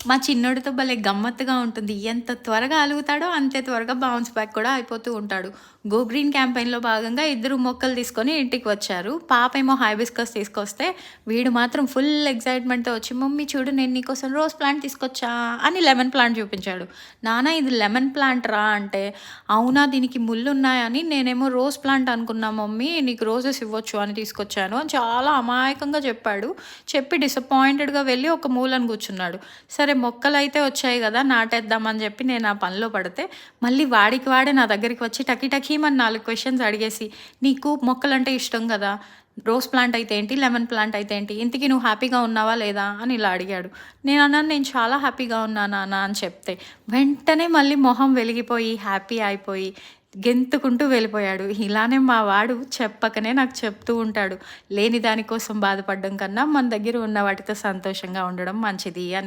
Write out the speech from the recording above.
మా చిన్నోడితో భలే గమ్మత్తుగా ఉంటుంది. ఎంత త్వరగా అలుగుతాడో అంతే త్వరగా బౌన్స్ బ్యాక్ కూడా అయిపోతూ ఉంటాడు. గో గ్రీన్ క్యాంపెయిన్‌లో భాగంగా ఇద్దరు మొక్కలు తీసుకొని ఇంటికి వచ్చారు. పాపేమో హైబిస్కస్ తీసుకొస్తే వీడు మాత్రం ఫుల్ ఎక్సైట్‌మెంట్‌తో వచ్చి "మమ్మీ చూడు నేను నీకోసం రోజ్ ప్లాంట్ తీసుకొచ్చా" అని లెమన్ ప్లాంట్ చూపించాడు. "నాన్న ఇది లెమన్ ప్లాంట్ రా" అంటే "అవునా దీనికి ముళ్ళున్నాయని నేనేమో రోజ్ ప్లాంట్ అనుకున్నా మమ్మీ. నీకు రోజెస్ ఇవ్వచ్చు అని తీసుకొచ్చాను" అని చాలా అమాయకంగా చెప్పాడు. చెప్పి డిసప్పాయింటెడ్‌గా వెళ్ళి ఒక మూలన కూర్చున్నాడు. సరే మొక్కలైతే వచ్చాయి గదా! నాటేద్దామని జెప్పి నేను ఆ పనిలో పడితే, మళ్ళీ వాడికి వాడే నా దగ్గరికి వచ్చి టకి టకీమని 4 క్వెషన్స్ అడిగేసి, "నీకు మొక్కలంటే ఇష్టం గదా! రోజ్ ప్లాంట్ అయితే ఏంటి? లెమన్ ప్లాంట్ అయితే ఏంటి? ఇంతకీ నువ్వు హ్యాపీగా ఉన్నావా లేదా?" అని ఇలా అడిగాడు. నేనన్నాను, "నేను చాలా హ్యాపీగా ఉన్నా నాన్న" అని చెప్తే, వెంటనే మళ్ళీ మొహం వెలిగిపోయి, హ్యాపీ అయిపోయి, గెంతుకుంటూ వెళ్ళిపోయాడు. ఇలానే మా వాడు చెప్పకనే నాకు చెప్తూ ఉంటాడు. లేని దాని కోసం బాధపడడం కన్నా, మన దగ్గర ఉన్న వాటితో సంతోషంగా ఉండడం మంచిది అని.